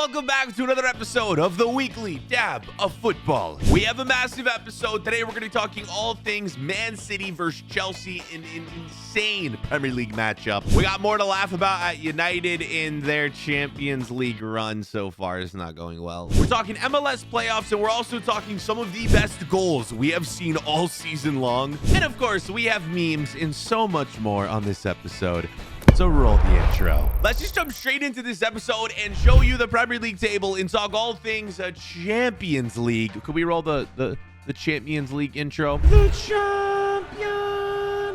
Welcome back to another episode of the Weekly Dab of Football. We have a massive episode. Today we're going to be talking all things Man City versus Chelsea in an insane Premier League matchup. We got more to laugh about at United in their Champions League run so far. It's not going well. We're talking MLS Playoffs, and we're also talking some of the best goals we have seen all season long. And of course, we have memes and so much more on this episode. So roll the intro. Let's just jump straight into this episode and show you the Premier League table and talk all things Champions League. Could we roll the Champions League intro? The champions.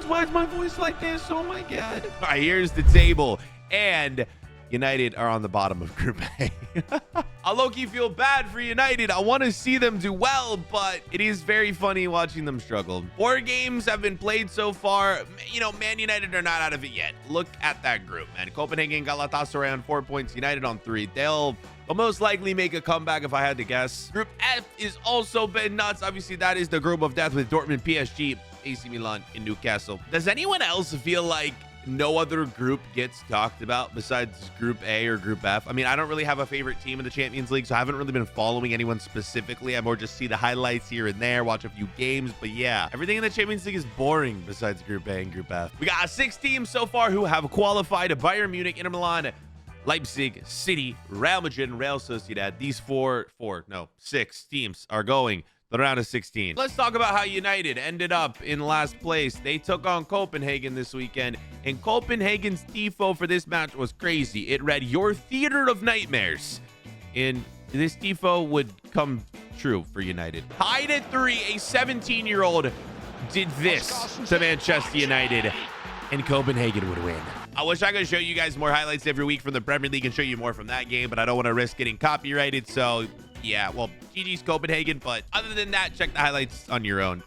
Why is my voice like this? Oh my god. All right, here's the table. And United are on the bottom of Group A. I low-key feel bad for United. I want to see them do well, but it is very funny watching them struggle. 4 games have been played so far. You know, Man United are not out of it yet. Look at that group, man. Copenhagen, Galatasaray on 4 points. United on 3. They'll most likely make a comeback if I had to guess. Group F is also been nuts. Obviously, that is the group of death with Dortmund, PSG, AC Milan, and Newcastle. Does anyone else feel like no other group gets talked about besides Group A or Group F? I mean, I don't really have a favorite team in the Champions League, so I haven't really been following anyone specifically. I more just see the highlights here and there, watch a few games. But yeah, everything in the Champions League is boring besides Group A and Group F. We got 6 teams so far who have qualified: Bayern Munich, Inter Milan, Leipzig, City, Real Madrid, and Real Sociedad. These 6 teams are going the round of 16. Let's talk about how United ended up in last place. They took on Copenhagen this weekend, and Copenhagen's tifo for this match was crazy. It read, "Your theater of nightmares." And this tifo would come true for United. Tied at 3, a 17-year-old did this to Manchester United, and Copenhagen would win. I wish I could show you guys more highlights every week from the Premier League and show you more from that game, but I don't want to risk getting copyrighted, so yeah, well, GG's Copenhagen. But other than that, check the highlights on your own.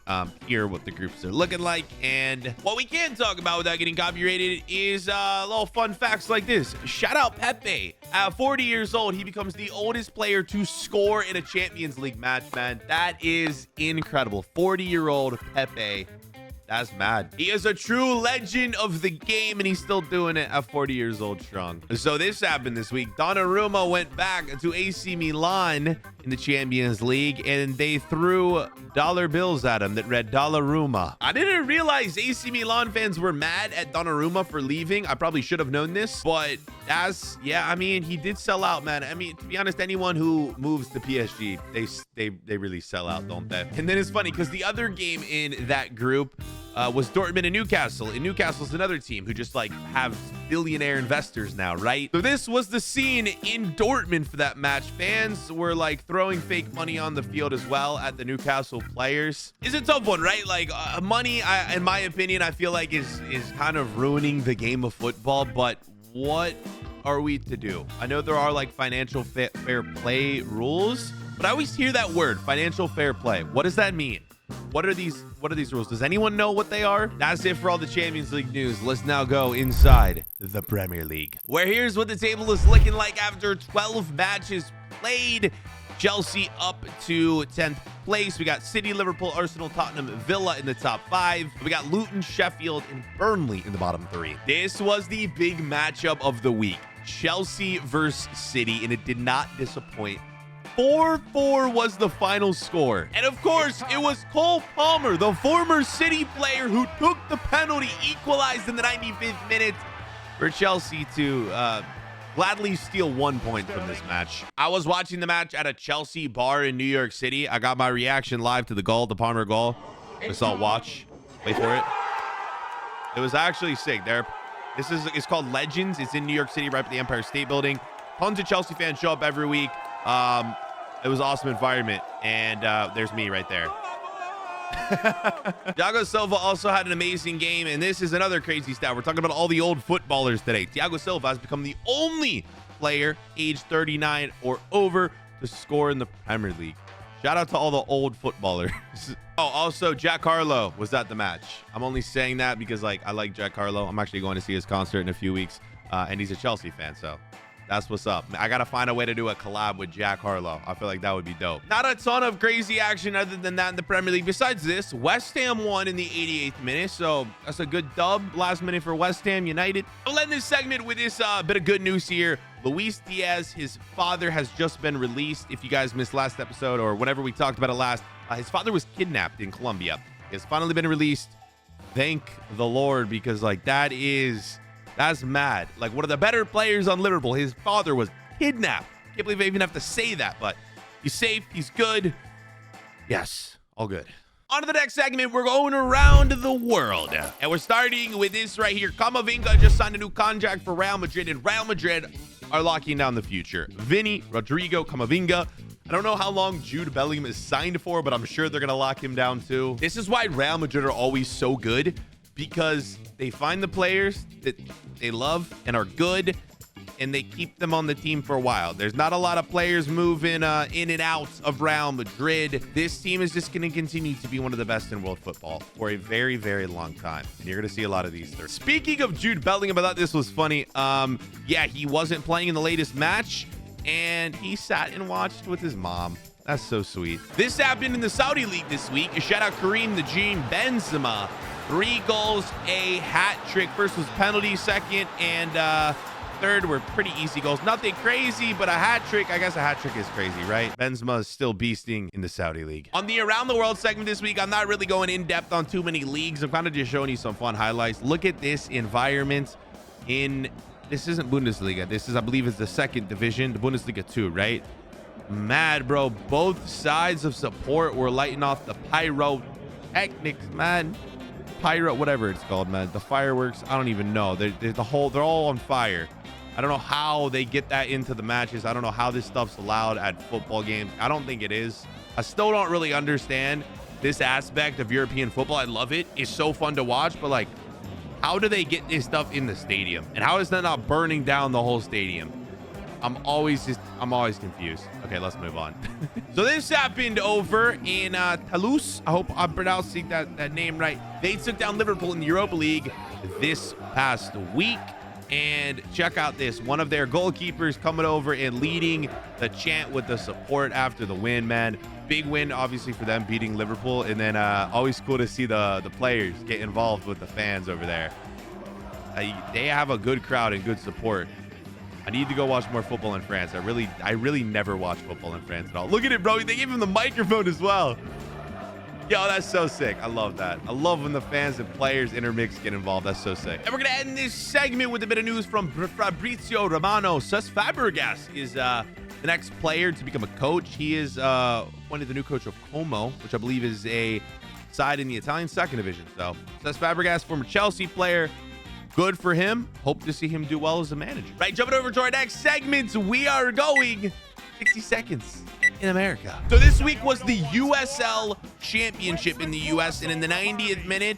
Hear what the groups are looking like. And what we can talk about without getting copyrighted is little fun facts like this. Shout out Pepe. At 40 years old, he becomes the oldest player to score in a Champions League match, man. That is incredible. 40-year-old Pepe. That's mad. He is a true legend of the game, and he's still doing it at 40 years old strong. So this happened this week. Donnarumma went back to AC Milan in the Champions League, and they threw dollar bills at him that read Dollaruma. I didn't realize AC Milan fans were mad at Donnarumma for leaving. I probably should have known this, but I mean, he did sell out, man. I mean, to be honest, anyone who moves to PSG, they really sell out, don't they? And then it's funny because the other game in that group was Dortmund and Newcastle. And Newcastle's another team who just like have billionaire investors now, right? So this was the scene in Dortmund for that match. Fans were like throwing fake money on the field as well at the Newcastle players. It's a tough one, right? Like money, in my opinion, I feel like is kind of ruining the game of football. But what are we to do? I know there are like financial fair play rules, but I always hear that word, financial fair play. What does that mean? What are these rules? Does anyone know what they are? That's it for all the Champions League news. Let's now go inside the Premier League, where here's what the table is looking like after 12 matches played. Chelsea up to 10th place. We got City, Liverpool, Arsenal, Tottenham, Villa in the top 5. We got Luton, Sheffield, and Burnley in the bottom 3. This was the big matchup of the week. Chelsea versus City, and it did not disappoint. 4-4 was the final score. And of course, it was Cole Palmer, the former City player, who took the penalty, equalized in the 95th minute for Chelsea to gladly steal 1 point from this match. I was watching the match at a Chelsea bar in New York City. I got my reaction live to the goal, the Palmer goal. Assault watch. Wait for it. It was actually sick. It's called Legends. It's in New York City, right by the Empire State Building. Tons of Chelsea fans show up every week. It was an awesome environment, and there's me right there. Thiago Silva also had an amazing game, and this is another crazy stat. We're talking about all the old footballers today. Thiago Silva has become the only player age 39 or over to score in the Premier League. Shout out to all the old footballers. Oh, also Jack Harlow was at the match. I'm only saying that because I like Jack Harlow. I'm actually going to see his concert in a few weeks, and he's a Chelsea fan, so that's what's up. I gotta find a way to do a collab with Jack Harlow. I feel like that would be dope. Not a ton of crazy action other than that in the Premier League. Besides this, West Ham won in the 88th minute, so that's a good dub last minute for West Ham United. I'll end this segment with this bit of good news here. Luis Diaz, his father, has just been released. If you guys missed last episode or whenever we talked about it last, his father was kidnapped in Colombia. He has finally been released. Thank the Lord, because like that's mad. Like one of the better players on Liverpool, his father was kidnapped. Can't believe I even have to say that, but he's safe. He's good. Yes, all good. On to the next segment. We're going around the world, and we're starting with this right here. Camavinga just signed a new contract for Real Madrid, and Real Madrid are locking down the future. Vinny, Rodrigo, Camavinga. I don't know how long Jude Bellingham is signed for, but I'm sure they're going to lock him down too. This is why Real Madrid are always so good, because they find the players that they love and are good, and they keep them on the team for a while. There's not a lot of players moving in and out of Real Madrid. This team is just going to continue to be one of the best in world football for a very, very long time. And you're going to see a lot of these. Speaking of Jude Bellingham, I thought this was funny. Yeah, he wasn't playing in the latest match, and he sat and watched with his mom. That's so sweet. This happened in the Saudi League this week. Shout out Karim the Gene Benzema. 3 goals, a hat trick. First was penalty, second and third were pretty easy goals. Nothing crazy, but a hat trick. I guess a hat trick is crazy, right? Benzema is still beasting in the Saudi League. On the Around the World segment this week, I'm not really going in depth on too many leagues. I'm kind of just showing you some fun highlights. Look at this environment in, this isn't Bundesliga. This is, I believe, is the 2nd division, the Bundesliga 2, right? Mad, bro. Both sides of support were lighting off the pyrotechnics, man. Pyro, whatever it's called, man. The fireworks, I don't even know. They're all on fire. I don't know how they get that into the matches. I don't know how this stuff's allowed at football games. I don't think it is. I still don't really understand this aspect of European football. I love it. It's so fun to watch, but like, how do they get this stuff in the stadium? And how is that not burning down the whole stadium? I'm always confused. Okay, let's move on. So this happened over in Toulouse. I hope I'm pronouncing that name right. They took down Liverpool in the Europa League this past week. And check out this. One of their goalkeepers coming over and leading the chant with the support after the win, man. Big win, obviously, for them beating Liverpool. And then always cool to see the players get involved with the fans over there. They have a good crowd and good support. I need to go watch more football in France. I really never watch football in France at all. Look at it, bro. They gave him the microphone as well. Yo, that's so sick. I love that. I love when the fans and players intermix, get involved. That's so sick. And we're going to end this segment with a bit of news from Fabrizio Romano. Cesc Fabregas is the next player to become a coach. He is appointed the new coach of Como, which I believe is a side in the Italian 2nd division. So Cesc Fabregas, former Chelsea player. Good for him. Hope to see him do well as a manager. Right, jumping over to our next segment, we are going 60 seconds in America. So this week was the USL Championship in the US, and in the 90th minute,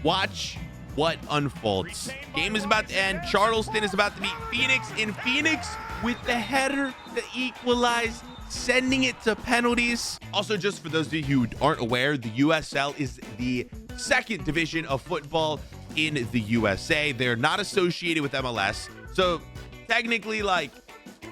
watch what unfolds. Game is about to end. Charleston is about to meet Phoenix, and Phoenix with the header to equalize, sending it to penalties. Also, just for those of you who aren't aware, the USL is the 2nd division of football in the USA. They're not associated with MLS, so technically, like,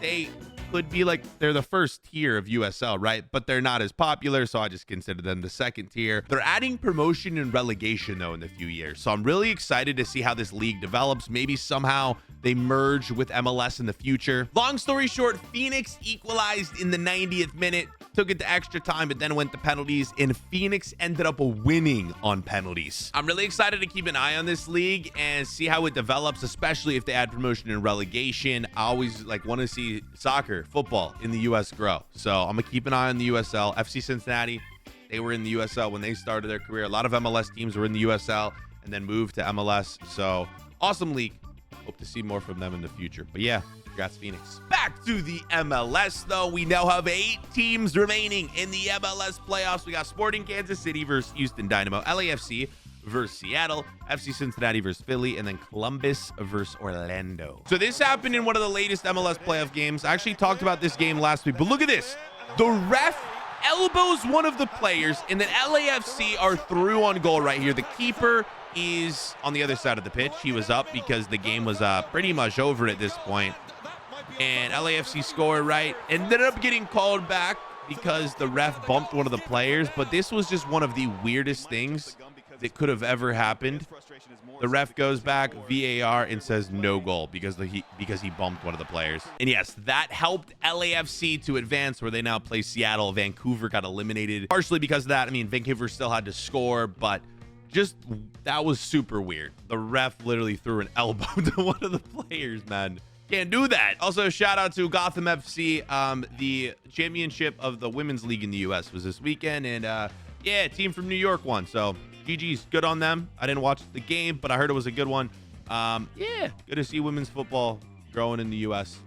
they could be like they're the 1st tier of USL, right? But they're not as popular, so I just consider them the 2nd tier. They're adding promotion and relegation though in a few years, so I'm really excited to see how this league develops. Maybe somehow they merge with MLS in the future. Long story short, Phoenix equalized in the 90th minute, took it to extra time, but then went to penalties, and Phoenix ended up winning on penalties. I'm really excited to keep an eye on this league and see how it develops, especially if they add promotion and relegation. I always want to see soccer, football in the US grow. So I'm gonna keep an eye on the USL. FC Cincinnati, they were in the USL when they started their career. A lot of MLS teams were in the USL and then moved to MLS. So awesome league. Hope to see more from them in the future. But yeah, congrats, Phoenix. Back to the MLS, though. We now have 8 teams remaining in the MLS playoffs. We got Sporting Kansas City versus Houston Dynamo, LAFC versus Seattle, FC Cincinnati versus Philly, and then Columbus versus Orlando. So this happened in one of the latest MLS playoff games. I actually talked about this game last week, but look at this. The ref elbows one of the players, and then LAFC are through on goal right here. The keeper is on the other side of the pitch. He was up because the game was pretty much over at this point. And LAFC scored, right? Ended up getting called back because the ref bumped one of the players. But this was just one of the weirdest things that could have ever happened. The ref goes back, VAR, and says no goal because he bumped one of the players. And yes, that helped LAFC to advance, where they now play Seattle. Vancouver got eliminated partially because of that. I mean, Vancouver still had to score, but just that was super weird. The ref literally threw an elbow to one of the players, man. Can't do that. Also, shout out to Gotham FC. The championship of the women's league in the US was this weekend, and yeah, team from New York won. So GG's, good on them. I didn't watch the game, but I heard it was a good one. Yeah, good to see women's football growing in the US.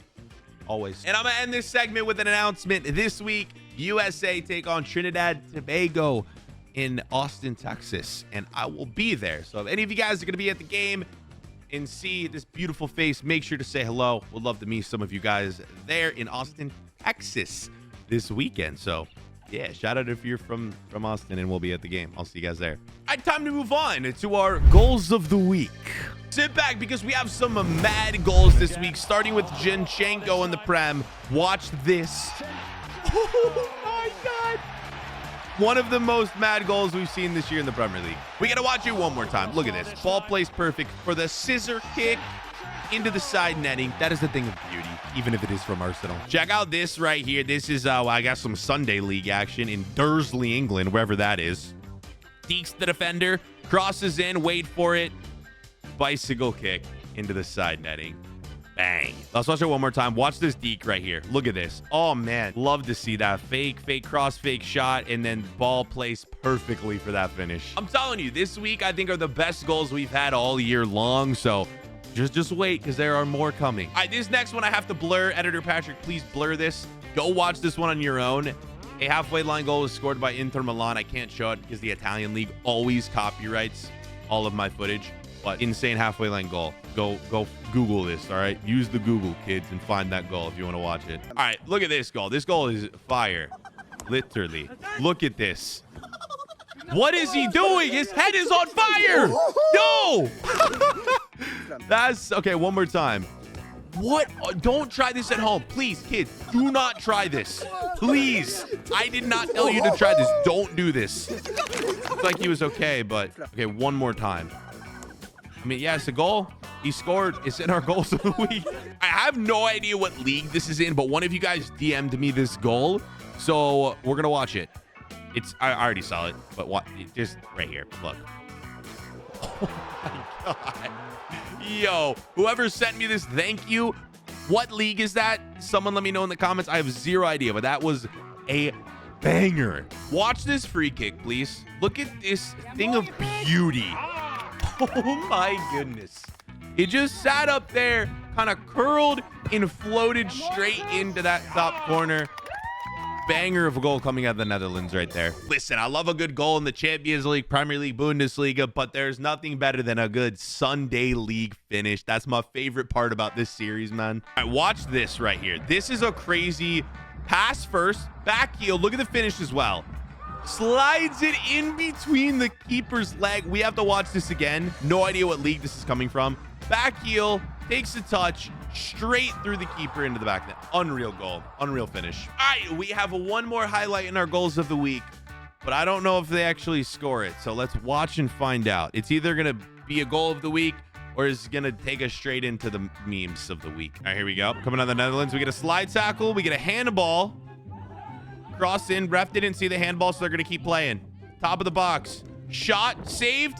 Always. And I'm gonna end this segment with an announcement. This week, USA take on Trinidad and Tobago in Austin, Texas, and I will be there. So if any of you guys are gonna be at the game and see this beautiful face, make sure to say hello. We'd love to meet some of you guys there in Austin, Texas this weekend. So yeah, shout out if you're from Austin, and we'll be at the game. I'll see you guys there. All right, time to move on to our goals of the week. Sit back because we have some mad goals this week, starting with Zinchenko in the Prem. Watch this. Oh my God. One of the most mad goals we've seen this year in the Premier League. We got to watch it one more time. Look at this. Ball placed perfect for the scissor kick into the side netting. That is a thing of beauty, even if it is from Arsenal. Check out this right here. This is, I got some Sunday League action in Dursley, England, wherever that is. Deeks the defender, crosses in, wait for it. Bicycle kick into the side netting. Bang. Let's watch it one more time. Watch this deke right here. Look at this. Oh, man. Love to see that. Fake cross, fake shot, and then ball placed perfectly for that finish. I'm telling you, this week, I think, are the best goals we've had all year long. So just wait, because there are more coming. All right, this next one I have to blur. Editor Patrick, please blur this. Go watch this one on your own. A halfway line goal was scored by Inter Milan. I can't show it because the Italian league always copyrights all of my footage. But insane halfway line goal. Go Google this, all right? Use the Google, kids, and find that goal if you want to watch it. All right, look at this goal. This goal is fire. Literally. Look at this. What is he doing? His head is on fire. Yo! That's okay. One more time. What? Don't try this at home. Please, kids, do not try this. Please. I did not tell you to try this. Don't do this. It's like he was okay, but okay, one more time. I mean, yeah, it's a goal. He scored. It's in our goals of the week. I have no idea what league this is in, but one of you guys DM'd me this goal, so we're gonna watch it. I already saw it, but what? Just right here. Look. Oh my God. Yo, whoever sent me this, thank you. What league is that? Someone let me know in the comments. I have zero idea, but that was a banger. Watch this free kick, please. Look at this thing of beauty. Oh my goodness. It just sat up there, kind of curled and floated straight into that top corner. Banger of a goal coming out of the Netherlands right there. Listen, I love a good goal in the Champions League, Premier League, Bundesliga, but there's nothing better than a good Sunday League finish. That's my favorite part about this series, man. All right, watch this right here. This is a crazy pass first, back heel. Look at the finish as well. Slides it in between the keeper's leg. We have to watch this again. No idea what league this is coming from. Back heel, takes a touch, straight through the keeper into the back net. Unreal goal. Unreal finish. All right, we have one more highlight in our goals of the week, but I don't know if they actually score it. So let's watch and find out. It's either going to be a goal of the week or it's going to take us straight into the memes of the week. All right, here we go. Coming out of the Netherlands, we get a slide tackle. We get a handball. Cross in. Ref didn't see the handball, so they're going to keep playing. Top of the box. Shot. Saved.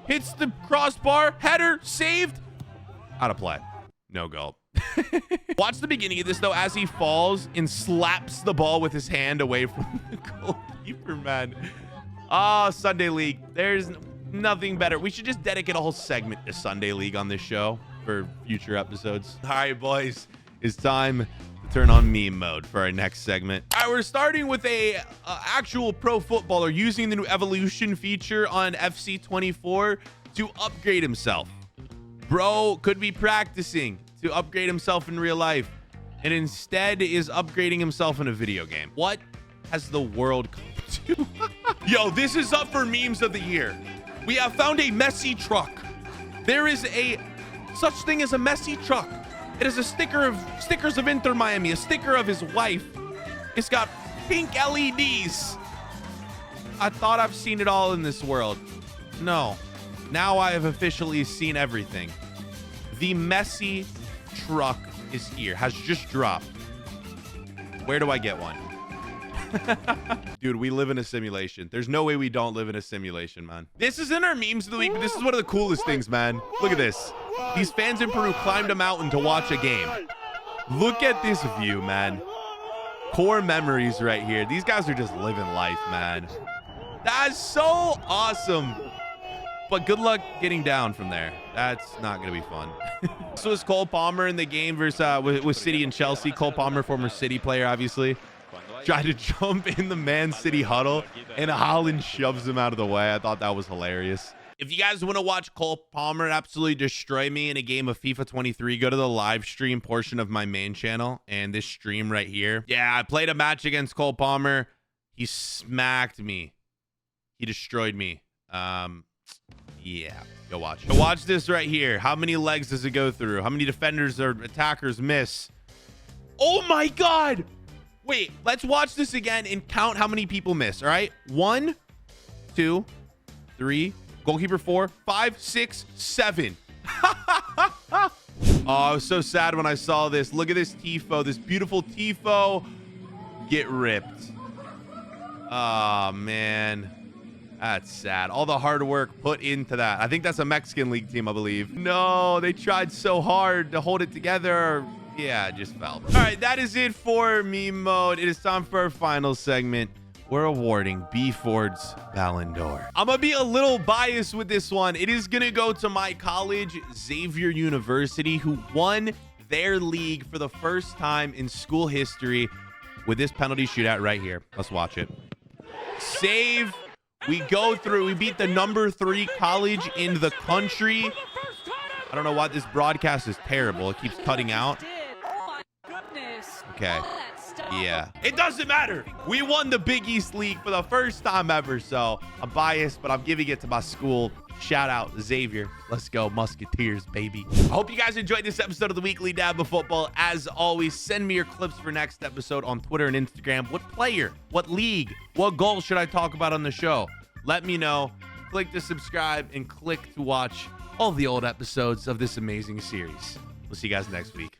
Hits the crossbar. Header. Saved. Out of play. No goal. Watch the beginning of this, though, as he falls and slaps the ball with his hand away from the goalkeeper, man. Ah, Sunday League. There's nothing better. We should just dedicate a whole segment to Sunday League on this show for future episodes. All right, boys. It's time to turn on meme mode for our next segment. All right, we're starting with a actual pro footballer using the new evolution feature on FC24 to upgrade himself. Bro could be practicing to upgrade himself in real life and instead is upgrading himself in a video game. What has the world come to? Yo, this is up for memes of the year. We have found a Messi truck. There is a such thing as a Messi truck. It is a stickers of Inter Miami, a sticker of his wife. It's got pink LEDs. I thought I've seen it all in this world. No. Now I have officially seen everything. The Messi truck is here. Has just dropped. Where do I get one? Dude, we live in a simulation. There's no way we don't live in a simulation, man. This is in our memes of the week. This is one of the coolest things, man. Look at this. These fans in Peru climbed a mountain to watch a game. Look at this view, man. Core memories right here. These guys are just living life, man. That's so awesome. But good luck getting down from there. That's not going to be fun. This was Cole Palmer in the game versus with City and Chelsea. Cole Palmer, former City player, obviously. Tried to jump in the Man City huddle, and Haaland shoves him out of the way. I thought that was hilarious. If you guys want to watch Cole Palmer absolutely destroy me in a game of FIFA 23, go to the live stream portion of my main channel and this stream right here. Yeah, I played a match against Cole Palmer. He smacked me. He destroyed me. Yeah, go watch it. So watch this right here. How many legs does it go through? How many defenders or attackers miss? Oh my God. Wait, let's watch this again and count how many people miss. All right. 1, 2, 3. Goalkeeper 4, 5, 6, 7. Oh, I was so sad when I saw this. Look at this tifo. This beautiful tifo get ripped. Oh, man. That's sad. All the hard work put into that. I think that's a Mexican league team, I believe. No, they tried so hard to hold it together. Yeah, it just fell. All right, that is it for meme mode. It is time for our final segment. We're awarding bford's Ballon d'Or. I'm gonna be a little biased with this one. It is gonna go to my college, Xavier University, who won their league for the first time in school history with this penalty shootout right here. Let's watch it. Save. We go through. We beat the number 3 college in the country. I don't know why this broadcast is terrible. It keeps cutting out. Okay. Yeah. It doesn't matter. We won the Big East League for the first time ever. So I'm biased, but I'm giving it to my school. Shout out Xavier. Let's go Musketeers, baby. I hope you guys enjoyed this episode of the Weekly Dab of Football. As always, send me your clips for next episode on Twitter and Instagram. What player, what league, what goal should I talk about on the show? Let me know. Click to subscribe and click to watch all the old episodes of this amazing series. We'll see you guys next week.